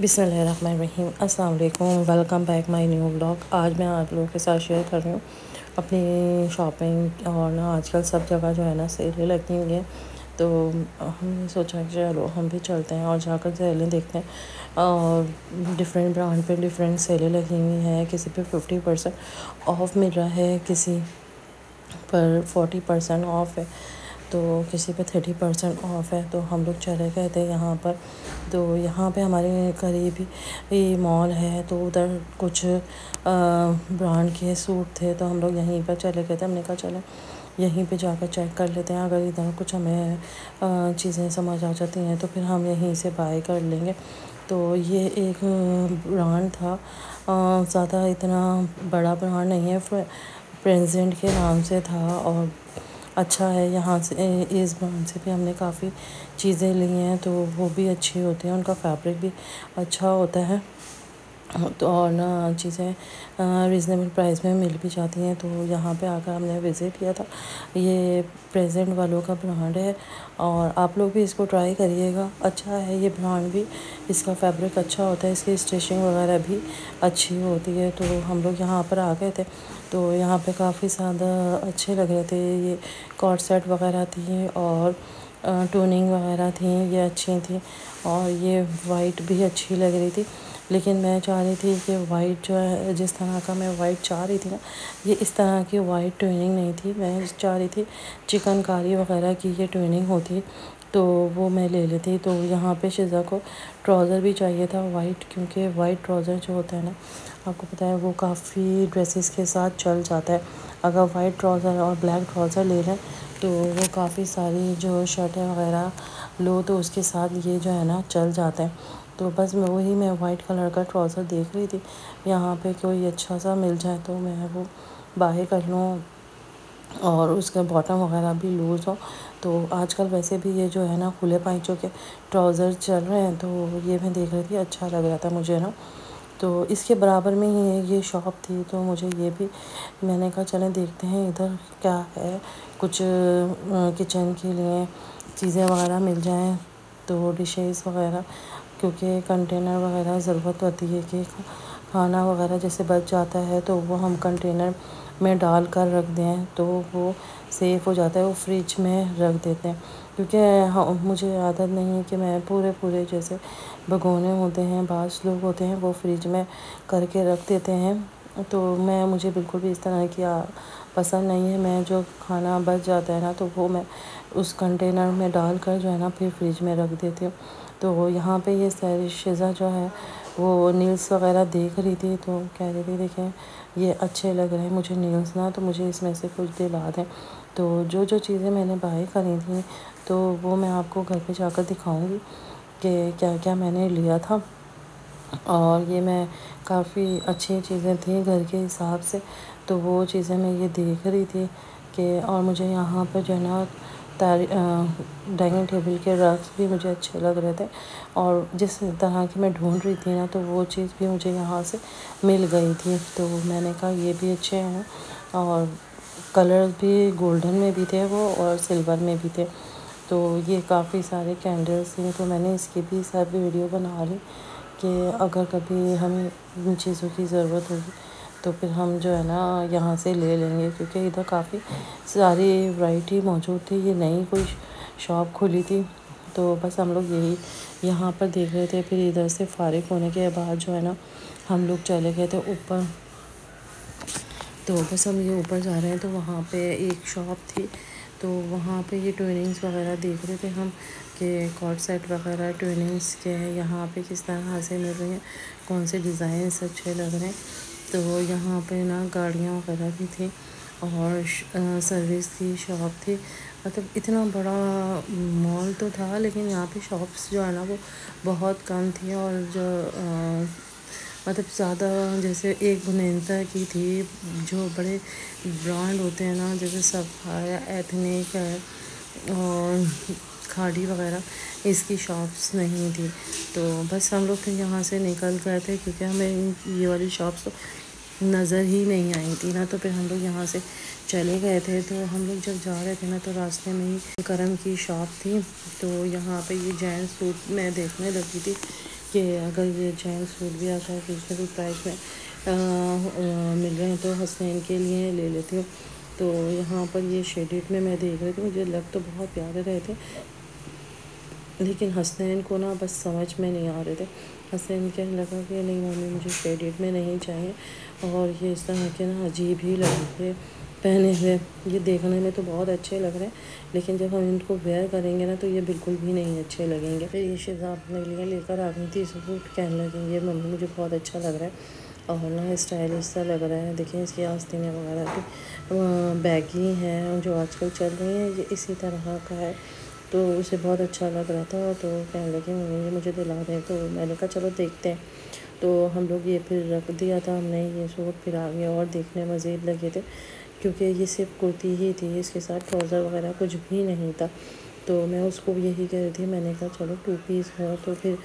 बिस्मिल्लाहिर्रहमानिर्रहीम। अस्सलाम वालेकुम। Welcome back my new blog. आज मैं आप लोगों के साथ शेयर कर रही हूँ अपनी शॉपिंग। और ना आजकल सब जगह जो है ना सेलें लगी हुई हैं, तो हमने सोचा कि चलो हम भी चलते हैं और जाकर सेलें देखते हैं। और डिफरेंट ब्रांड पे डिफरेंट सेलें लगी हुई हैं। किसी पे 50% ऑफ मिल रहा है, किसी पर 40% ऑफ है, तो किसी पे 30% ऑफ है। तो हम लोग चले गए थे यहाँ पर। तो यहाँ पे हमारे करीब ही मॉल है, तो उधर कुछ ब्रांड के सूट थे, तो हम लोग यहीं पर चले गए थे। हमने कहा चले यहीं पे जाकर चेक कर लेते हैं, अगर इधर कुछ हमें चीज़ें समझ आ जाती हैं तो फिर हम यहीं से बाय कर लेंगे। तो ये एक ब्रांड था, ज़्यादा इतना बड़ा ब्रांड नहीं है, प्रेजेंट के नाम से था और अच्छा है। यहाँ से इस ब्रांड से भी हमने काफ़ी चीज़ें ली हैं, तो वो भी अच्छी होती हैं, उनका फैब्रिक भी अच्छा होता है। तो और ना चीज़ें रीज़नेबल प्राइस में मिल भी जाती हैं। तो यहाँ पे आकर हमने विज़िट किया था। ये प्रेजेंट वालों का ब्रांड है और आप लोग भी इसको ट्राई करिएगा। अच्छा है ये ब्रांड भी, इसका फैब्रिक अच्छा होता है, इसकी स्टिचिंग वगैरह भी अच्छी होती है। तो हम लोग यहाँ पर आ गए थे, तो यहाँ पे काफ़ी ज़्यादा अच्छे लग रहे थे। ये कॉर्ड सेट वगैरह थी और टोनिंग वगैरह थी, ये अच्छी थी। और ये वाइट भी अच्छी लग रही थी, लेकिन मैं चाह रही थी कि वाइट जो है, जिस तरह का मैं वाइट चाह रही थी ना, ये इस तरह की वाइट ट्विनिंग नहीं थी। मैं चाह रही थी चिकनकारी वगैरह की ये ट्विनिंग होती, तो वो मैं ले लेती। तो यहाँ पे शिज़ा को ट्राउज़र भी चाहिए था वाइट, क्योंकि वाइट ट्राउज़र जो होता है ना, आपको पता है वो काफ़ी ड्रेसेस के साथ चल जाता है। अगर वाइट ट्राउज़र और ब्लैक ट्राउज़र ले लें तो वो काफ़ी सारी जो शर्टें वगैरह लो तो उसके साथ ये जो है ना चल जाते हैं। तो बस मैं वाइट कलर का ट्राउज़र देख रही थी, यहाँ पे कोई अच्छा सा मिल जाए तो मैं वो बाय कर लूँ और उसका बॉटम वगैरह भी लूज़ हो। तो आजकल वैसे भी ये जो है ना खुले पाइचों के ट्राउज़र चल रहे हैं, तो ये मैं देख रही थी, अच्छा लग रहा था मुझे ना। तो इसके बराबर में ही ये शॉप थी, तो मुझे ये भी, मैंने कहा चलें देखते हैं इधर क्या है, कुछ किचन के लिए चीज़ें वगैरह मिल जाएं, तो डिशेस वगैरह, क्योंकि कंटेनर वगैरह ज़रूरत होती है कि खाना वगैरह जैसे बच जाता है तो वो हम कंटेनर में डाल कर रख दें तो वो सेफ़ हो जाता है, वो फ्रिज में रख देते हैं। क्योंकि हाँ, मुझे आदत नहीं है कि मैं पूरे जैसे भगोने होते हैं, बाज़ लोग होते हैं वो फ्रिज में करके रख देते हैं, तो मुझे बिल्कुल भी इस तरह की पसंद नहीं है। मैं जो खाना बच जाता है ना, तो वो मैं उस कंटेनर में डाल कर जो है ना फिर फ्रिज में रख देती हूँ। तो यहाँ पे ये सारी शिज़ा जो है वो नील्स वगैरह देख रही थी, तो कह रही थी देखें ये अच्छे लग रहे हैं मुझे नील्स ना, तो मुझे इसमें से कुछ दिला दें। तो जो चीज़ें मैंने बाय करी थी तो वो मैं आपको घर पे जाकर दिखाऊंगी कि क्या क्या मैंने लिया था। और ये मैं काफ़ी अच्छी चीज़ें थी घर के हिसाब से, तो वो चीज़ें मैं ये देख रही थी कि, और मुझे यहाँ पर जो है ना डाइनिंग टेबल के रग्स भी मुझे अच्छे लग रहे थे, और जिस तरह की मैं ढूंढ रही थी ना तो वो चीज़ भी मुझे यहाँ से मिल गई थी। तो मैंने कहा ये भी अच्छे हैं, और कलर भी गोल्डन में भी थे वो और सिल्वर में भी थे। तो ये काफ़ी सारे कैंडल्स थी, तो मैंने इसकी भी सब वीडियो बना ली कि अगर कभी हमें इन चीज़ों की ज़रूरत होगी तो फिर हम जो है ना यहाँ से ले लेंगे, क्योंकि इधर काफ़ी सारी वैरायटी मौजूद थी। ये नई कोई शॉप खुली थी, तो बस हम लोग यही यहाँ पर देख रहे थे। फिर इधर से फारिग होने के बाद जो है ना हम लोग चले गए थे ऊपर। तो बस हम ये ऊपर जा रहे हैं, तो वहाँ पे एक शॉप थी, तो वहाँ पे ये ट्विनिंग्स वगैरह देख रहे थे हम कि कॉर्ड सेट वगैरह ट्विनिंग्स के हैं यहाँ पे किस तरह से मिल रही हैं, कौन से डिज़ाइंस अच्छे लग रहे हैं। तो यहाँ पे ना गाड़ियाँ वगैरह भी थी और सर्विस की शॉप थी। मतलब इतना बड़ा मॉल तो था, लेकिन यहाँ पे शॉप्स जो है ना वो बहुत कम थी, और जो मतलब ज़्यादा जैसे एक बुनेंता की थी, जो बड़े ब्रांड होते हैं ना जैसे सफाया, एथनिक है और खाड़ी वगैरह, इसकी शॉप्स नहीं थी। तो बस हम लोग फिर यहाँ से निकल गए थे, क्योंकि हमें ये वाली शॉप्स तो नज़र ही नहीं आई थी ना, तो फिर हम लोग यहाँ से चले गए थे। तो हम लोग जब जा रहे थे ना, तो रास्ते में ही करम की शॉप थी, तो यहाँ पे ये जेंट्स सूट मैं देखने लगी थी कि अगर ये जेंट्स सूट भी आता है रीजनेबल प्राइस में मिल रहे हैं तो हसनैन के लिए ले लेती हूँ। तो यहाँ पर ये शेडेड में मैं देख रही थी, मुझे लग तो बहुत प्यारे रहे थे, लेकिन हसनैन को ना बस समझ में नहीं आ रहे थे। हसनैन कहने लगा कि नहीं मम्मी मुझे शेडेड में नहीं चाहिए, और ये इस तरह के ना अजीब ही लग रहे हैं पहने हुए। ये देखने में तो बहुत अच्छे लग रहे हैं, लेकिन जब हम इनको वेयर करेंगे ना तो ये बिल्कुल भी नहीं अच्छे लगेंगे। फिर ये शिजा अपने लिए लेकर आ गई थी सूट, कहने लगी ये मम्मी मुझे बहुत अच्छा लग रहा है और ना स्टाइलिश सा लग रहा है। देखिए इसकी आस्तीनें वगैरह भी बैगी हैं जो आजकल चल रही हैं, ये इसी तरह का है। तो उसे बहुत अच्छा लग रहा था, तो कहने लगी मम्मी ये मुझे दिला दें। तो मैंने कहा चलो देखते हैं। तो हम लोग ये फिर रख दिया था हमने ये सूट, फिर आगे और देखने मज़ीद लगे थे, क्योंकि ये सिर्फ कुर्ती ही थी, इसके साथ ट्राउज़र वगैरह कुछ भी नहीं था। तो मैं उसको यही कह रही थी, मैंने कहा चलो 2 पीस हो तो फिर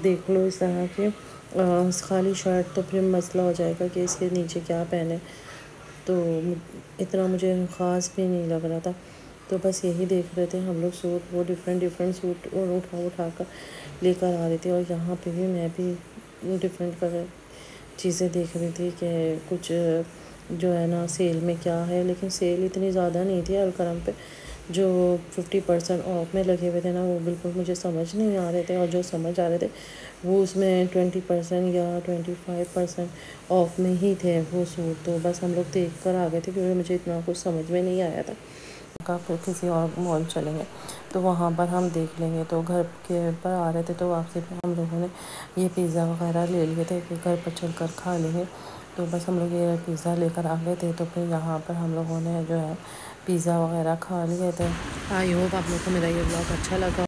देख लो इस तरह के। खाली शर्ट तो फिर मसला हो जाएगा कि इसके नीचे क्या पहने, तो इतना मुझे ख़ास भी नहीं लग रहा था। तो बस यही देख रहे थे हम लोग सूट, वो डिफरेंट डिफरेंट सूट और उठा कर लेकर आ रही थी। और यहाँ पे भी मैं भी डिफरेंट कलर चीज़ें देख रही थी कि कुछ जो है ना सेल में क्या है, लेकिन सेल इतनी ज़्यादा नहीं थी अलकरम पे। जो 50% ऑफ में लगे हुए थे ना वो बिल्कुल मुझे समझ नहीं आ रहे थे, और जो समझ आ रहे थे वो उसमें 20% या 25% ऑफ में ही थे वो सूट। तो बस हम लोग देख कर आ गए थे, क्योंकि मुझे इतना कुछ समझ में नहीं आया था। का फिर किसी और मॉल चलेंगे तो वहाँ पर हम देख लेंगे। तो घर के पर आ रहे थे तो वापसी पे हम लोगों ने ये पिज़्ज़ा वगैरह ले लिए थे कि घर पर चल कर खा लेंगे। तो बस हम लोग ये पिज़्ज़ा लेकर आ गए थे, तो फिर यहाँ पर हम लोगों ने जो है पिज़्ज़ा वगैरह खा लिए थे। आई होप आप लोग को मेरा ये ब्लॉग अच्छा लगा।